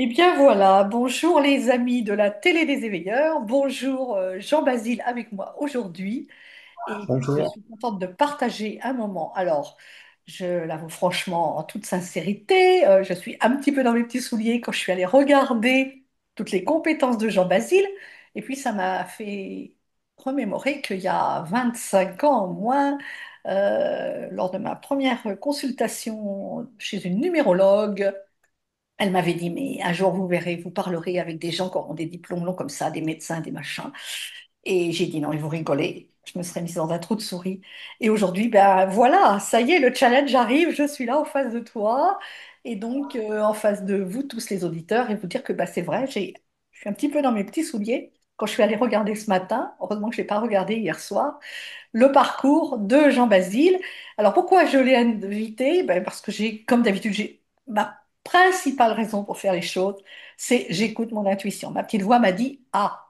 Eh bien voilà, bonjour les amis de la télé des éveilleurs, bonjour Jean-Basile avec moi aujourd'hui. Et puis je Bonjour. suis contente de partager un moment. Alors, je l'avoue franchement, en toute sincérité, je suis un petit peu dans mes petits souliers quand je suis allée regarder toutes les compétences de Jean-Basile. Et puis ça m'a fait remémorer qu'il y a 25 ans au moins, lors de ma première consultation chez une numérologue, elle m'avait dit, mais un jour vous verrez, vous parlerez avec des gens qui auront des diplômes longs comme ça, des médecins, des machins. Et j'ai dit non, ils vont rigoler. Je me serais mise dans un trou de souris. Et aujourd'hui, ben voilà, ça y est, le challenge arrive, je suis là en face de toi et donc en face de vous tous les auditeurs et vous dire que ben, c'est vrai, je suis un petit peu dans mes petits souliers. Quand je suis allée regarder ce matin, heureusement que je n'ai pas regardé hier soir, le parcours de Jean Basile. Alors pourquoi je l'ai invité? Ben, parce que comme d'habitude, ma principale raison pour faire les choses, c'est j'écoute mon intuition. Ma petite voix m'a dit, ah.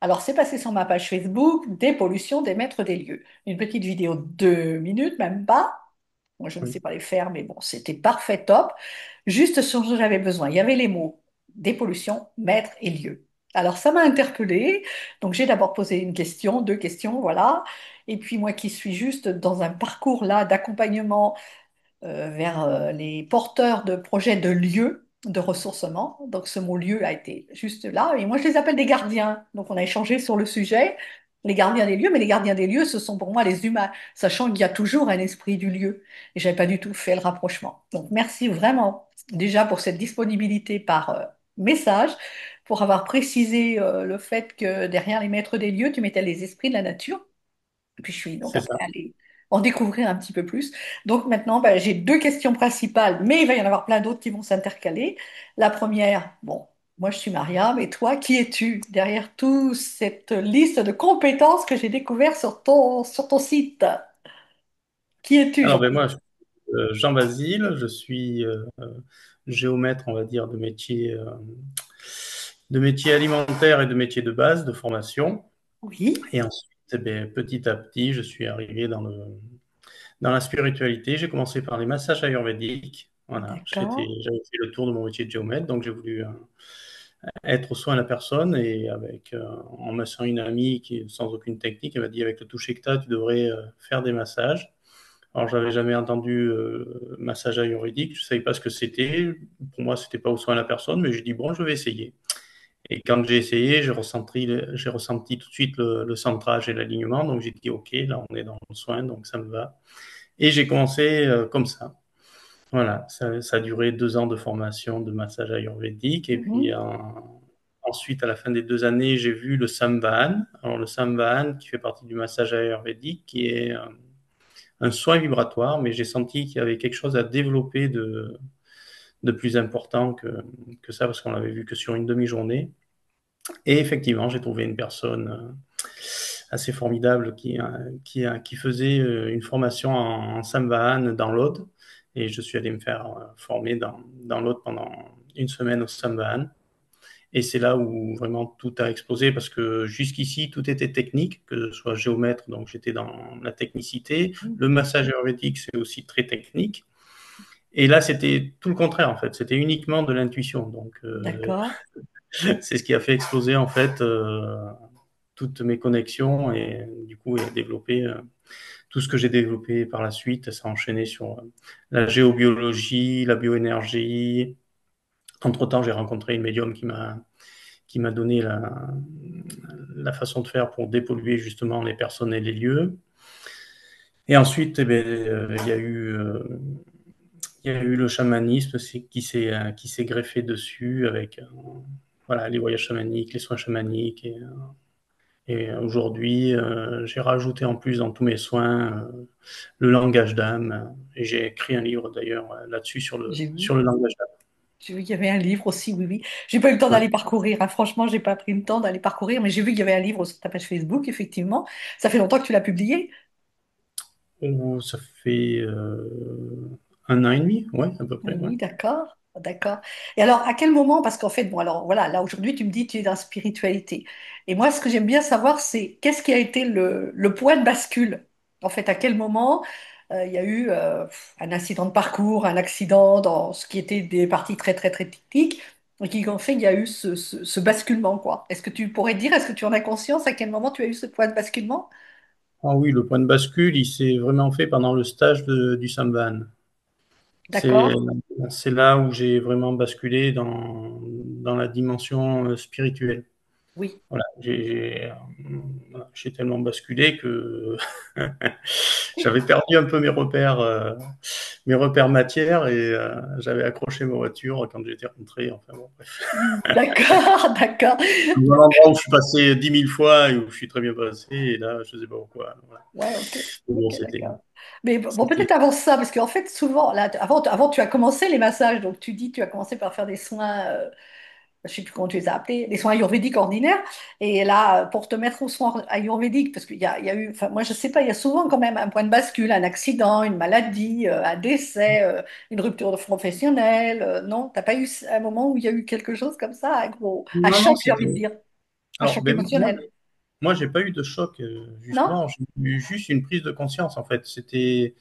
Alors, c'est passé sur ma page Facebook, Dépollution des maîtres des lieux. Une petite vidéo de 2 minutes, même pas. Moi, je ne sais Oui, pas les faire, mais bon, c'était parfait, top. Juste ce dont j'avais besoin. Il y avait les mots dépollution, maître et lieu. Alors, ça m'a interpellée. Donc, j'ai d'abord posé une question, deux questions, voilà. Et puis, moi qui suis juste dans un parcours là d'accompagnement vers les porteurs de projets de lieux de ressourcement. Donc ce mot lieu a été juste là. Et moi, je les appelle des gardiens. Donc on a échangé sur le sujet, les gardiens des lieux, mais les gardiens des lieux, ce sont pour moi les humains, sachant qu'il y a toujours un esprit du lieu. Et j'avais pas du tout fait le rapprochement. Donc merci vraiment déjà pour cette disponibilité par message, pour avoir précisé le fait que derrière les maîtres des lieux, tu mettais les esprits de la nature. Et puis je suis donc c'est après ça. allée en découvrir un petit peu plus. Donc maintenant, ben, j'ai deux questions principales, mais il va y en avoir plein d'autres qui vont s'intercaler. La première, bon, moi je suis Maria, mais toi, qui es-tu derrière toute cette liste de compétences que j'ai découvert sur ton site? Qui es-tu, Alors, Jean? ben, moi, je suis Jean Basile, je suis géomètre, on va dire, de métier alimentaire et de métier de base, de formation. Oui, Et ensuite, eh ben, petit à petit, je suis arrivé dans la spiritualité. J'ai commencé par les massages ayurvédiques. Voilà, d'accord. j'avais fait le tour de mon métier de géomètre, donc j'ai voulu être au soin de la personne et en massant une amie qui, sans aucune technique, elle m'a dit avec le toucher que tu as, tu devrais faire des massages. Alors, j'avais jamais entendu massage ayurvédique, je savais pas ce que c'était. Pour moi, c'était pas au soin de la personne, mais j'ai dit bon, je vais essayer. Et quand j'ai essayé, j'ai ressenti tout de suite le centrage et l'alignement. Donc, j'ai dit ok, là, on est dans le soin, donc ça me va. Et j'ai commencé comme ça. Voilà, ça a duré 2 ans de formation de massage ayurvédique. Et puis, Mhm, ensuite, à la fin des 2 années, j'ai vu le Sambahan. Alors, le Sambahan, qui fait partie du massage ayurvédique, qui est un soin vibratoire, mais j'ai senti qu'il y avait quelque chose à développer de plus important que ça, parce qu'on l'avait vu que sur une demi-journée. Et effectivement, j'ai trouvé une personne assez formidable qui faisait une formation en Sambahan dans l'Aude. Et je suis allé me faire former dans l'Aude pendant une semaine au Sambahan. Et c'est là où vraiment tout a explosé parce que jusqu'ici, tout était technique, que ce soit géomètre, donc j'étais dans la technicité. mhm. Le massage ayurvédique, c'est aussi très technique. Et là, c'était tout le contraire, en fait. C'était uniquement de l'intuition. Donc, D'accord. c'est ce qui a fait exploser, en fait, toutes mes connexions et du coup, et développer tout ce que j'ai développé par la suite. Ça a enchaîné sur la géobiologie, la bioénergie. Entre-temps, j'ai rencontré une médium qui m'a donné la façon de faire pour dépolluer justement les personnes et les lieux. Et ensuite, eh bien, il y a eu le chamanisme qui s'est greffé dessus avec voilà, les voyages chamaniques, les soins chamaniques. Et aujourd'hui, j'ai rajouté en plus dans tous mes soins le langage d'âme. Et j'ai écrit un livre d'ailleurs là-dessus J'ai vu. sur le langage d'âme. J'ai vu qu'il y avait un livre aussi, oui, oui. J'ai pas eu le temps Ouais. d'aller parcourir, hein. Franchement, j'ai pas pris le temps d'aller parcourir, mais j'ai vu qu'il y avait un livre sur ta page Facebook, effectivement. Ça fait longtemps que tu l'as publié? Oh, ça fait 1 an et demi, ouais, à peu près. Ouais. Oui, d'accord, d'accord. Et alors, à quel moment, parce qu'en fait, bon, alors voilà, là aujourd'hui, tu me dis que tu es dans la spiritualité. Et moi, ce que j'aime bien savoir, c'est qu'est-ce qui a été le point de bascule? En fait, à quel moment? il y a eu un accident de parcours, un accident dans ce qui était des parties très très très techniques, et qui ont fait qu'il y a eu ce basculement, quoi. Est-ce que tu pourrais dire, est-ce que tu en as conscience à quel moment tu as eu ce point de basculement? Ah oui, le point de bascule, il s'est vraiment fait pendant le stage du Samban. C'est, D'accord? c'est là où j'ai vraiment basculé dans la dimension spirituelle. Oui. Voilà, voilà, j'ai tellement basculé que j'avais perdu un peu mes repères matière et j'avais accroché ma voiture quand j'étais rentré. Enfin bon, bref. D'accord, d'accord. Un endroit où je suis passé 10 000 fois et où je suis très bien passé, et là, je sais pas pourquoi. Voilà. Ouais, ok, Mais bon, ok, c'était, d'accord. Mais bon, c'était peut-être avant ça, parce qu'en fait, souvent, là, avant, tu as commencé les massages, donc tu dis, tu as commencé par faire des soins, je sais plus comment tu les as appelés, des soins ayurvédiques ordinaires, et là, pour te mettre aux soins ayurvédiques, parce qu'il y a eu, enfin, moi, je sais pas, il y a souvent quand même un point de bascule, un accident, une maladie, un décès, une rupture de professionnelle, non? T'as pas eu un moment où il y a eu quelque chose comme ça, un Non, non, choc, j'ai c'était. envie de dire, un Alors, choc ben, émotionnel, moi, j'ai pas eu de choc, non? justement. J'ai eu juste une prise de conscience, en fait. C'était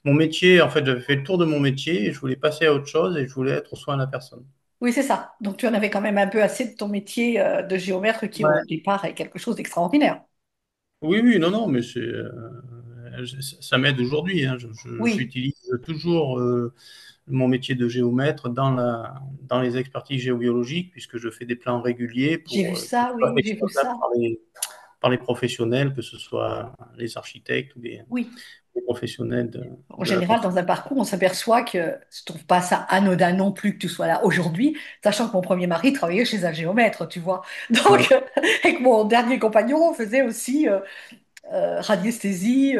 mon métier. En fait, j'avais fait le tour de mon métier et je voulais passer à autre chose et je voulais être au soin de la personne. Oui, c'est ça. Donc, tu en avais quand même un peu assez de ton métier de géomètre qui, au Ouais. départ, est quelque chose d'extraordinaire. Oui, oui, non, non, mais ça m'aide aujourd'hui, hein. Oui, J'utilise toujours mon métier de géomètre dans les expertises géobiologiques, puisque je fais des plans réguliers j'ai vu pour qu'ils ça, soient oui, j'ai vu exploitables ça. par les professionnels, que ce soit les architectes ou Oui. les professionnels En de la général, dans un construction. parcours, on s'aperçoit que je ne trouve pas ça anodin non plus que tu sois là aujourd'hui, sachant que mon premier mari travaillait chez un géomètre, tu vois. Oui, Donc, avec mon dernier compagnon, on faisait aussi radiesthésie,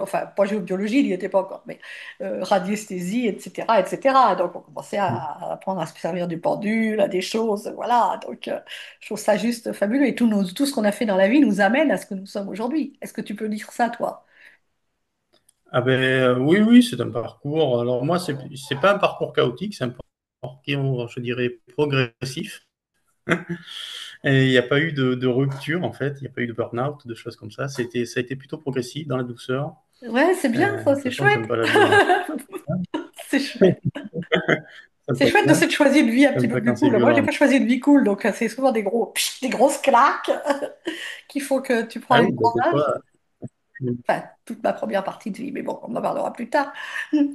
enfin, pas géobiologie, il n'y était pas encore, mais radiesthésie, etc., etc. Donc, on commençait à apprendre à se servir du pendule, à des choses, voilà. Donc, je trouve ça juste fabuleux. Et tout ce qu'on a fait dans la vie nous amène à ce que nous sommes aujourd'hui. Est-ce que tu peux dire ça, toi? ah ben, oui, oui, c'est un parcours. Alors moi, c'est pas un parcours chaotique, c'est un parcours, je dirais, progressif. Et il n'y a pas eu de rupture, en fait, il n'y a pas eu de burn-out, de choses comme ça. Ça a été plutôt progressif, dans la douceur. Ouais, c'est bien, De ça, toute c'est façon, chouette. j'aime pas la violence. C'est chouette. Ça C'est passe chouette de bien. se choisir une vie un petit J'aime peu pas quand plus c'est cool. Moi, j'ai violent. pas choisi une vie cool, donc c'est souvent des grosses claques qui font que tu prends Ah un oui, ben, des courage. fois. Enfin, toute ma première partie de vie, mais bon, on en parlera plus tard.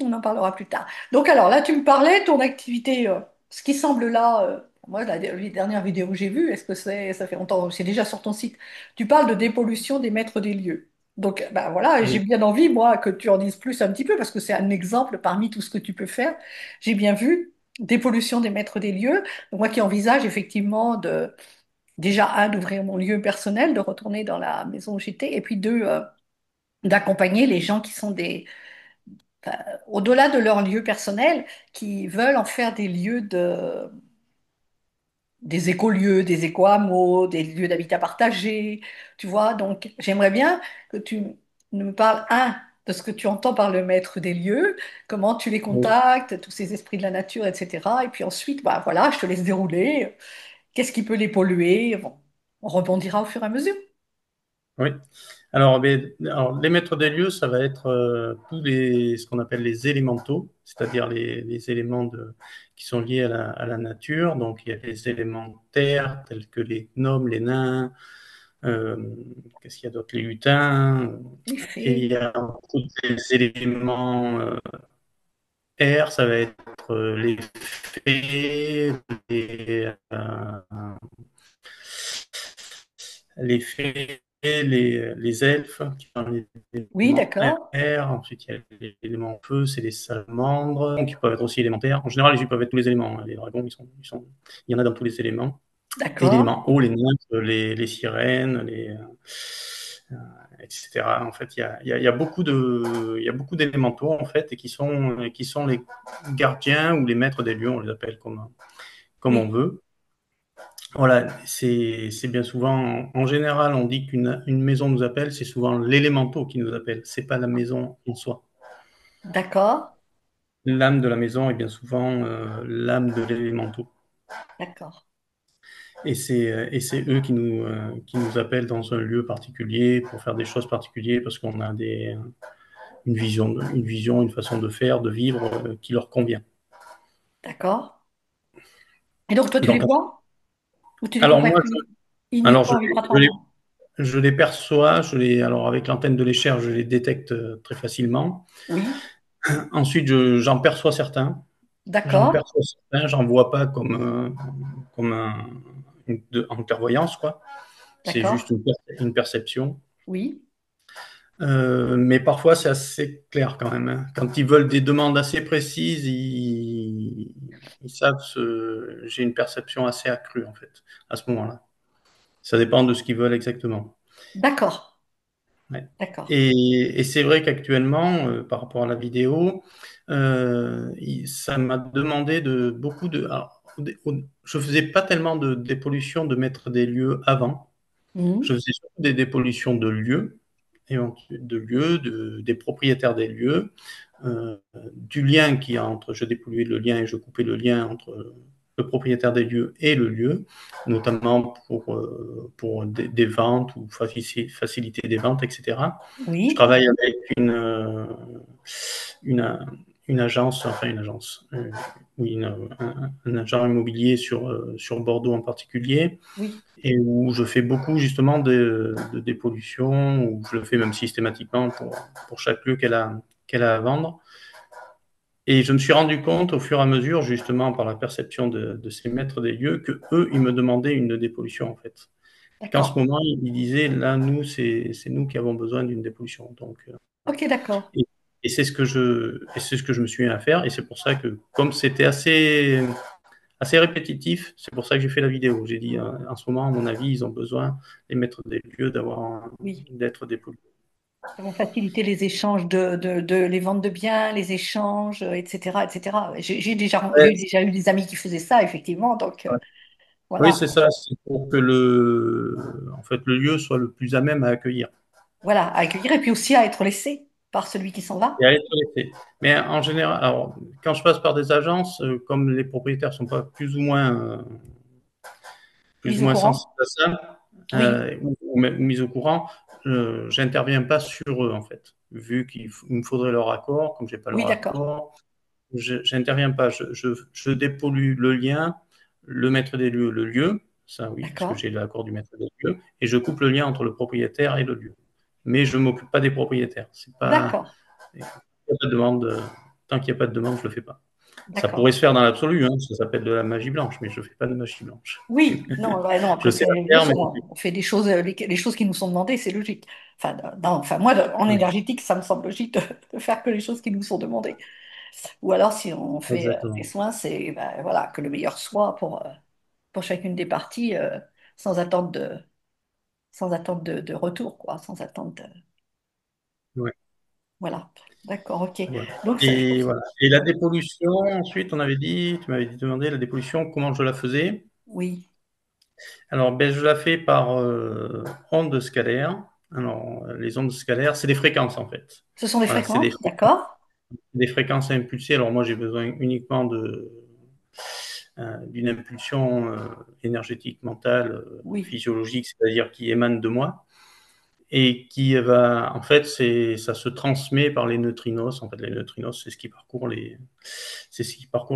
On en parlera plus tard. Donc alors là, tu me parlais, ton activité, ce qui semble là, moi, la dernière vidéo que j'ai vue, est-ce que ça fait longtemps, c'est déjà sur ton site, tu parles de dépollution des maîtres des lieux. Donc ben voilà, j'ai Oui, bien envie, moi, que tu en dises plus un petit peu, parce que c'est un exemple parmi tout ce que tu peux faire. J'ai bien vu, dépollution des maîtres des lieux. Donc moi qui envisage effectivement déjà, un, d'ouvrir mon lieu personnel, de retourner dans la maison où j'étais, et puis deux, d'accompagner les gens qui sont enfin, au-delà de leur lieu personnel, qui veulent en faire des lieux des écolieux, des éco-hameaux, des lieux d'habitat partagé, tu vois. Donc, j'aimerais bien que tu me parles, un, de ce que tu entends par le maître des lieux, comment tu les oui, contactes, tous ces esprits de la nature, etc. Et puis ensuite, bah voilà, je te laisse dérouler. Qu'est-ce qui peut les polluer? Bon, on rebondira au fur et à mesure. oui. Alors, les maîtres des lieux, ça va être ce qu'on appelle les élémentaux, c'est-à-dire les éléments qui sont liés à la nature. Donc, il y a les éléments terre, tels que les gnomes, les nains, euh, qu'est-ce qu'il y a d'autre, les lutins, Les et il faits. y a tous les éléments air, ça va être les fées, les fées, les elfes, qui sont les Oui, éléments d'accord, air. Ensuite, il y a les éléments feu, c'est les salamandres, qui peuvent être aussi élémentaires. En général, ils peuvent être tous les éléments, hein. Les dragons, il y en a dans tous les éléments. Et d'accord. l'élément eau, les nymphes, les sirènes, euh, etc. En fait, il y a il y a beaucoup d'élémentaux, en fait, et qui sont les gardiens ou les maîtres des lieux, on les appelle comme on Oui, veut. Voilà, c'est bien souvent, en général, on dit une maison nous appelle, c'est souvent l'élémentaux qui nous appelle, c'est pas la maison en soi. d'accord, L'âme de la maison est bien souvent l'âme de l'élémentaux. d'accord. Et c'est eux qui nous appellent dans un lieu particulier pour faire des choses particulières parce qu'on a une vision, une façon de faire, de vivre qui leur convient. D'accord. Et donc, toi, tu les Donc, vois ou tu les alors contactes moi, alors uniquement je les, vibratoirement? je les perçois, alors avec l'antenne de l'échelle, je les détecte très facilement. Oui. Ensuite, j'en perçois certains. J'en D'accord. perçois certains, j'en vois pas comme en clairvoyance, quoi. C'est D'accord. juste une perception. Oui. Mais parfois, c'est assez clair quand même, hein. Quand ils veulent des demandes assez précises, ils savent j'ai une perception assez accrue, en fait, à ce moment-là. Ça dépend de ce qu'ils veulent exactement. D'accord. Ouais. D'accord. Et c'est vrai qu'actuellement, par rapport à la vidéo, ça m'a demandé de beaucoup de. Alors, je faisais pas tellement de dépollution de mettre des lieux avant. Je Mhm. faisais surtout des dépollutions de lieux, des propriétaires des lieux, du lien qui entre, je dépolluais le lien et je coupais le lien entre le propriétaire des lieux et le lieu, notamment pour des ventes ou faciliter des ventes, etc. Je Oui. travaille avec une, une agence, enfin une agence, oui, un agent immobilier sur Bordeaux en particulier, Oui. et où je fais beaucoup justement de dépollution, où je le fais même systématiquement pour chaque lieu qu'elle a à vendre. Et je me suis rendu compte au fur et à mesure, justement par la perception de ces maîtres des lieux, que eux, ils me demandaient une dépollution en fait. Qu'en ce D'accord. moment, ils disaient, là, nous, c'est nous qui avons besoin d'une dépollution. Donc, Ok, d'accord. et, et c'est ce que je me suis mis à faire. Et c'est pour ça que, comme c'était assez répétitif, c'est pour ça que j'ai fait la vidéo. J'ai dit, en ce moment, à mon avis, ils ont besoin, les maîtres des lieux, Oui. d'être dépollués. Ça va faciliter les échanges les ventes de biens, les échanges, etc., etc. Ouais, J'ai déjà eu des amis qui faisaient ça, effectivement. Donc, ouais. Oui, voilà. c'est ça. C'est pour que en fait, le lieu soit le plus à même à accueillir. Voilà, à accueillir et puis aussi à être laissé par celui qui s'en Et va, à être laissé. Mais en général, alors, quand je passe par des agences, comme les propriétaires sont pas plus mis ou au moins sensibles courant. à ça, Oui, ou même mis au courant, j'interviens pas sur eux en fait. Vu il me faudrait leur accord, comme j'ai pas oui, leur d'accord. accord, j'interviens pas. Je dépollue le lien, le maître des lieux, le lieu, ça oui, parce que D'accord. j'ai l'accord du maître des lieux, et je coupe le lien entre le propriétaire et le lieu. Mais je m'occupe pas des propriétaires. C'est pas, D'accord. il y a pas de demande, tant qu'il n'y a pas de demande, je le fais pas. Ça D'accord. pourrait se faire dans l'absolu, hein, ça s'appelle de la magie blanche, mais je fais pas de magie blanche. Oui, non, ouais, non, Je après, sais la bien faire, mais sûr, on fait des choses, les choses qui nous sont demandées, c'est logique. Enfin, enfin moi, en ouais, énergétique, ça me semble logique de faire que les choses qui nous sont demandées. Ou alors, si on fait des exactement. soins, c'est ben, voilà, que le meilleur soit pour chacune des parties, sans attente de retour, quoi, sans attente Ouais, voilà. D'accord, ok. voilà. Donc, ça, je trouve Et ça. voilà. Et la dépollution, ensuite, tu m'avais demandé la dépollution, comment je la faisais. Oui. Alors, ben, je la fais par ondes scalaires. Alors, les ondes scalaires, c'est des fréquences en fait. Ce sont des Voilà, fréquences, d'accord? des fréquences impulsées. Alors, moi, j'ai besoin uniquement d'une impulsion énergétique, mentale, Oui. physiologique, c'est-à-dire qui émane de moi et qui va, en fait, ça se transmet par les neutrinos. En fait, les neutrinos, c'est ce qui parcourt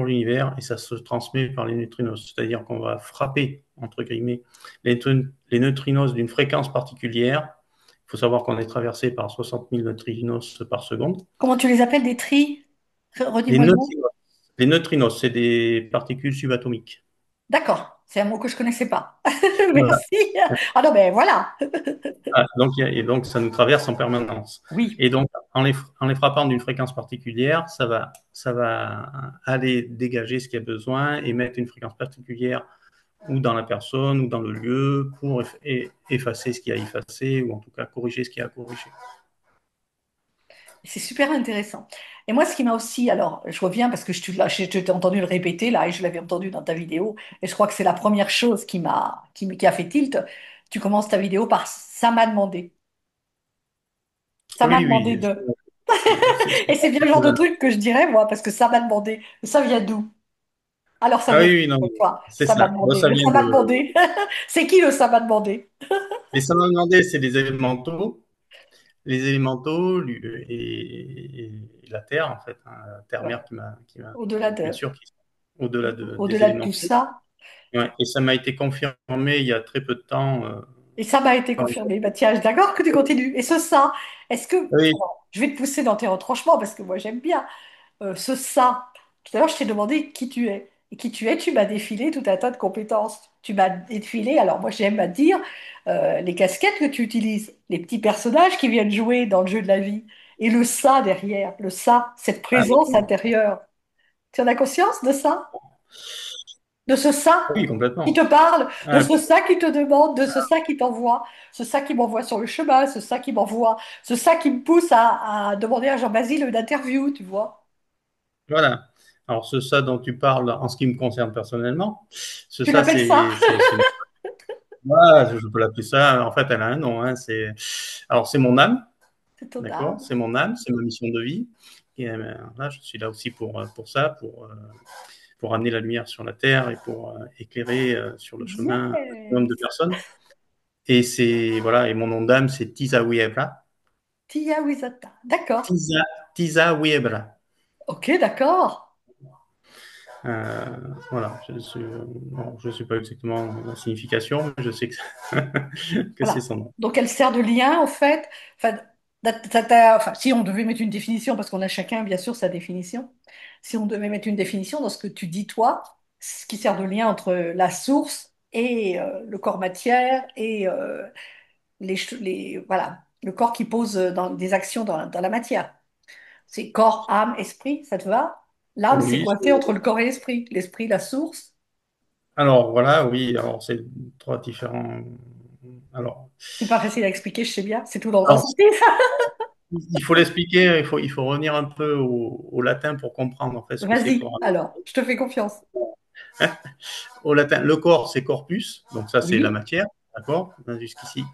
l'univers et ça se transmet par les neutrinos. C'est-à-dire qu'on va frapper, entre guillemets, les neutrinos d'une fréquence particulière. Il faut savoir qu'on est traversé par 60 000 neutrinos par seconde. Comment tu les appelles, des tris? Les Redis-moi le mot. neutrinos, les neutrinos, c'est des particules subatomiques. D'accord, c'est un mot que je connaissais pas. Voilà. Merci. Ah non, mais voilà. Ah, donc, et donc, ça nous traverse en permanence. Oui. Et donc, en les frappant d'une fréquence particulière, ça va aller dégager ce qu'il y a besoin et mettre une fréquence particulière ou dans la personne ou dans le lieu pour effacer ce qu'il y a à effacer ou en tout cas corriger ce qu'il y a à corriger. C'est super intéressant. Et moi, ce qui m'a aussi, alors, je reviens parce que je t'ai entendu le répéter là et je l'avais entendu dans ta vidéo, et je crois que c'est la première chose qui a fait tilt. Tu commences ta vidéo par ça m'a demandé. Ça m'a Oui, demandé oui. de. Et c'est bien le genre de truc que je dirais, moi, parce que ça m'a demandé. Ça vient d'où? Alors, ça Ah vient oui, d'où oui, non, pour toi? c'est Ça m'a ça. Bon, demandé. ça Le vient ça m'a de. demandé. C'est qui le ça m'a demandé? Les ça m'a demandé, c'est des événements tôt. les élémentaux et la Terre, en fait, hein, la Ouais. Terre-mère Au-delà bien de, sûr, qui sont au-delà des au-delà de tout élémentaux. ça. Ouais, et ça m'a été confirmé il y a très peu de temps. Et ça m'a été Quand confirmé. Bah, tiens, d'accord que tu continues. Et ce ça, est-ce que... Oui, Bon, je vais te pousser dans tes retranchements parce que moi j'aime bien. Ce ça. Tout à l'heure, je t'ai demandé qui tu es. Et qui tu es, tu m'as défilé tout un tas de compétences. Tu m'as défilé, alors moi j'aime à dire, les casquettes que tu utilises, les petits personnages qui viennent jouer dans le jeu de la vie. Et le ça derrière, le ça, cette ah, présence intérieure. Tu en as conscience de ça? De ce ça oui, qui complètement. te parle, de Ah, ce ça qui te demande, de ce ça qui t'envoie, ce ça qui m'envoie sur le chemin, ce ça qui m'envoie, ce ça qui me pousse à demander à Jean-Basile une interview, tu vois. voilà. Alors, ce ça dont tu parles, en ce qui me concerne personnellement, ce Tu ça, l'appelles ça? voilà, je peux l'appeler ça. En fait, elle a un nom. Hein, alors, c'est mon âme, C'est ton d'accord? âme. C'est mon âme, c'est ma mission de vie. Et là, je suis là aussi pour ça, pour amener la lumière sur la terre et pour éclairer sur le chemin un maximum de Yes. personnes. Et voilà, et mon nom d'âme, c'est Tisa Wiebra. Tia Wisata. D'accord. Tisa, Tisa Wiebra. Ok, d'accord. Euh, voilà, je ne sais pas exactement la signification, mais je sais que c'est Voilà. son nom. Donc elle sert de lien, en fait. Enfin, enfin, si on devait mettre une définition, parce qu'on a chacun, bien sûr, sa définition. Si on devait mettre une définition dans ce que tu dis, toi, ce qui sert de lien entre la source et le corps matière et voilà, le corps qui pose des actions dans la matière. C'est corps, âme, esprit, ça te va? L'âme, c'est Oui. coincé entre le corps et l'esprit. L'esprit, la source. Alors voilà, oui, alors c'est trois différents. Alors, C'est pas facile à expliquer, je sais bien. C'est tout dans le alors, ressenti. il faut l'expliquer, il faut revenir un peu au latin pour comprendre en fait ce que c'est Vas-y, corps. alors, je te fais confiance. Au latin, le corps c'est corpus, donc ça c'est la Oui, matière, d'accord? Jusqu'ici.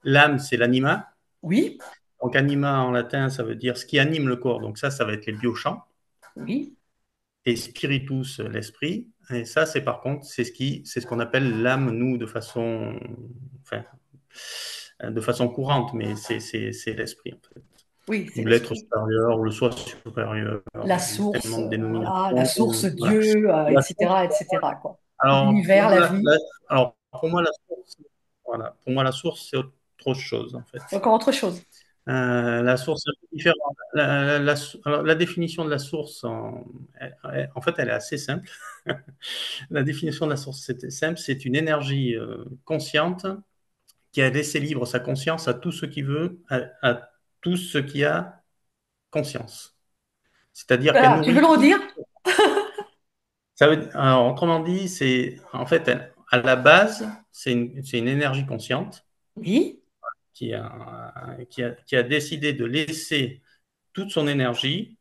L'âme c'est l'anima. oui, Donc anima en latin ça veut dire ce qui anime le corps, donc ça va être les biochamps. oui, Et spiritus, l'esprit. Et ça, c'est par contre, c'est ce qu'on appelle l'âme, nous, enfin, de façon courante, mais c'est l'esprit, en fait. oui, c'est Ou l'être l'esprit. supérieur, ou le soi supérieur. La Il y a source, tellement de voilà, la dénominations. source Voilà. Dieu, La source, etc., quoi. alors, L'univers, la vie, pour moi, la source, voilà, pour moi, la source, c'est autre chose, en fait. encore autre chose. La source est un peu différente. Alors, la définition de la source, en fait, elle est assez simple. La définition de la source, c'est simple, c'est une énergie consciente qui a laissé libre sa conscience à tout ce qui veut, à tout ce qui a conscience. C'est-à-dire qu'elle Ah, tu veux nourrit le tout. redire? Alors, autrement dit, c'est en fait, à la base, c'est une énergie consciente Oui, qui a décidé de laisser toute son énergie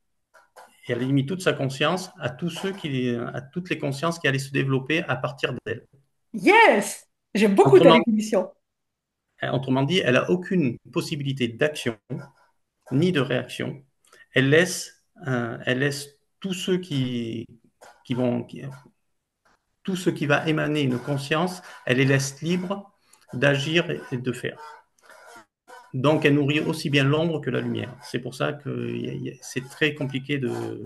et à la limite toute sa conscience à toutes les consciences qui allaient se développer à partir d'elle. yes! J'aime beaucoup ta Autrement, définition. autrement dit, elle n'a aucune possibilité d'action ni de réaction. Elle laisse tous ceux qui vont, qui- tout ce qui va émaner une conscience, elle les laisse libres d'agir et de faire. Donc, elle nourrit aussi bien l'ombre que la lumière. C'est pour ça que c'est très compliqué de,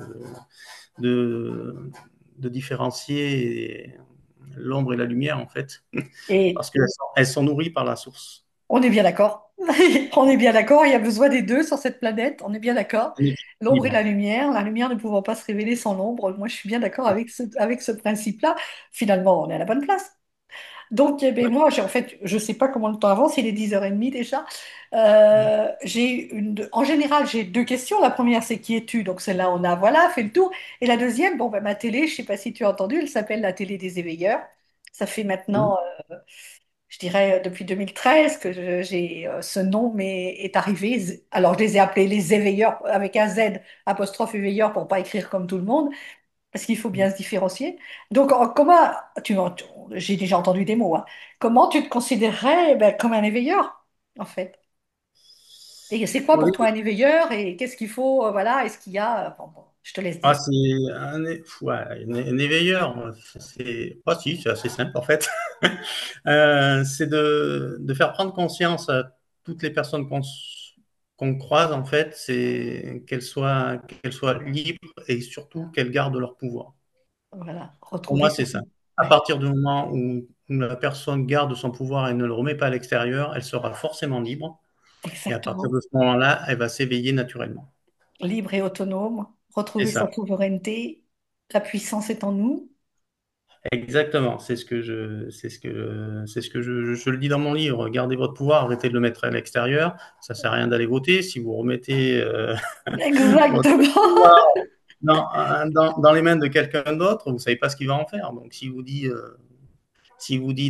de différencier l'ombre et la lumière, en fait, Et parce qu'elles sont nourries par la source. on est bien d'accord. On est bien d'accord, il y a besoin des deux sur cette planète, on est bien d'accord. Un L'ombre et équilibre. la lumière ne pouvant pas se révéler sans l'ombre. Moi, je suis bien d'accord avec ce principe-là. Finalement, on est à la bonne place. Donc, eh ben, Ouais. moi, en fait, je ne sais pas comment le temps avance, il est 10h30 déjà. En général, j'ai deux questions. La première, c'est qui es-tu? Donc, celle-là, on a, voilà, fait le tour. Et la deuxième, bon, ben, ma télé, je ne sais pas si tu as entendu, elle s'appelle la télé des éveilleurs. Ça fait maintenant, je dirais, depuis 2013 que j'ai ce nom, mais est arrivé. Alors, je les ai appelés les éveilleurs avec un Z, apostrophe éveilleurs, pour pas écrire comme tout le monde parce qu'il faut bien se différencier. Donc, comment, j'ai déjà entendu des mots, hein. Comment tu te considérerais ben, comme un éveilleur, en fait? Et c'est quoi pour Oui. toi un éveilleur et qu'est-ce qu'il faut, voilà, est-ce qu'il y a, bon, je te laisse Ah, dire. c'est ouais, un éveilleur. Si, c'est assez simple en fait. C'est de faire prendre conscience à toutes les personnes qu'on croise, en fait, c'est qu'elles soient libres et surtout qu'elles gardent leur pouvoir. Voilà, Pour retrouver moi, son... c'est ça. À Ouais, partir du moment où la personne garde son pouvoir et ne le remet pas à l'extérieur, elle sera forcément libre. Et à partir exactement. de ce moment-là, elle va s'éveiller naturellement. Libre et autonome, C'est retrouver sa ça. souveraineté, la puissance est en nous. Exactement. C'est ce que je le dis dans mon livre. Gardez votre pouvoir, arrêtez de le mettre à l'extérieur. Ça sert à rien d'aller voter. Si vous remettez votre Exactement. pouvoir dans les mains de quelqu'un d'autre, vous savez pas ce qu'il va en faire. Donc, s'il vous dit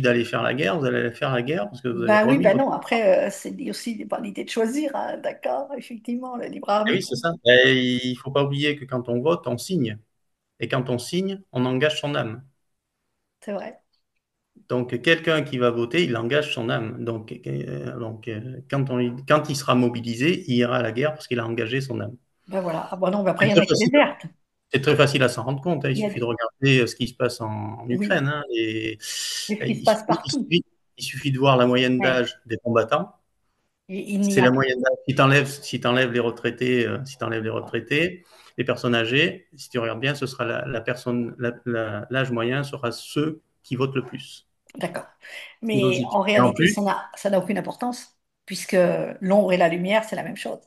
d'aller faire la guerre, vous allez aller faire la guerre parce que vous avez Ben oui, remis ben votre non. pouvoir. Après, c'est aussi pas l'idée de choisir, hein, d'accord, effectivement, le libre Et oui, arbitre, c'est ça. Et il faut pas oublier que quand on vote, on signe. Et quand on signe, on engage son âme. c'est vrai. Donc, quelqu'un qui va voter, il engage son âme. Quand il sera mobilisé, il ira à la guerre parce qu'il a engagé son âme. Ben voilà. Ah ben non, ben après, C'est il y en très a qui facile, désertent. c'est très facile à s'en rendre compte, hein. Il Il y a suffit de des... regarder ce qui se passe en Oui, Ukraine, hein. c'est ce qui se Il passe suffit, partout. il suffit de voir la moyenne Ouais. d'âge des combattants. Il n'y C'est a la pas. moyenne d'âge. Si t'enlèves les retraités, les personnes âgées, si tu regardes bien, ce sera la personne, l'âge moyen sera ceux qui votent le plus. D'accord. C'est Mais logique. en Et en réalité, plus, ça n'a aucune importance, puisque l'ombre et la lumière, c'est la même chose.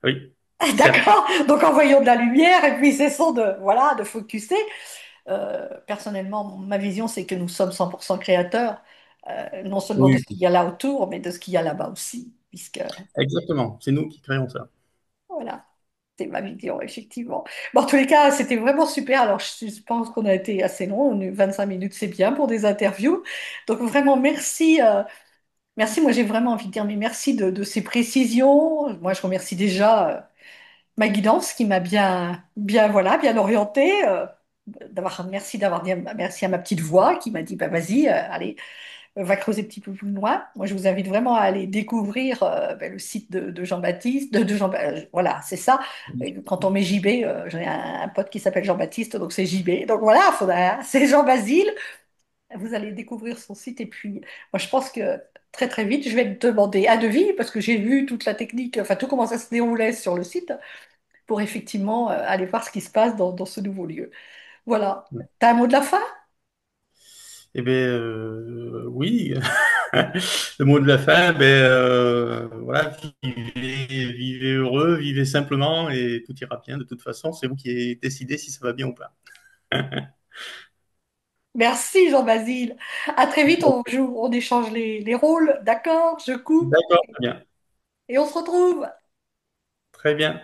oui, certes. D'accord? Donc envoyons de la lumière et puis cessons de, voilà, de focuser. Personnellement, ma vision, c'est que nous sommes 100% créateurs, non seulement de Oui, ce qu'il y a là autour, mais de ce qu'il y a là-bas aussi, puisque, exactement. C'est nous qui créons ça. voilà, c'est ma vision, effectivement. Bon, en tous les cas, c'était vraiment super. Alors, je pense qu'on a été assez long. 25 minutes, c'est bien pour des interviews. Donc, vraiment, merci. Merci, moi j'ai vraiment envie de dire, mais merci de ces précisions. Moi, je remercie déjà ma guidance qui m'a bien, voilà, bien orientée. Merci d'avoir dit merci à ma petite voix qui m'a dit, bah vas-y, allez, va creuser un petit peu plus loin. Moi, je vous invite vraiment à aller découvrir le site de Jean-Baptiste, voilà, c'est ça. Et quand on met JB, j'ai un pote qui s'appelle Jean-Baptiste, donc c'est JB. Donc voilà, c'est Jean-Basile. Vous allez découvrir son site et puis moi je pense que très très vite je vais te demander un devis parce que j'ai vu toute la technique, enfin tout comment ça se déroulait sur le site pour effectivement aller voir ce qui se passe dans ce nouveau lieu. Voilà. T'as un mot de la fin? Eh bien, oui. Le mot de la fin, voilà, vivez heureux, vivez simplement et tout ira bien. De toute façon, c'est vous qui décidez si ça va bien ou pas. Merci Jean-Basile. À très vite, on joue, on échange les rôles, d'accord? Je coupe D'accord, très bien. et on se retrouve. Très bien.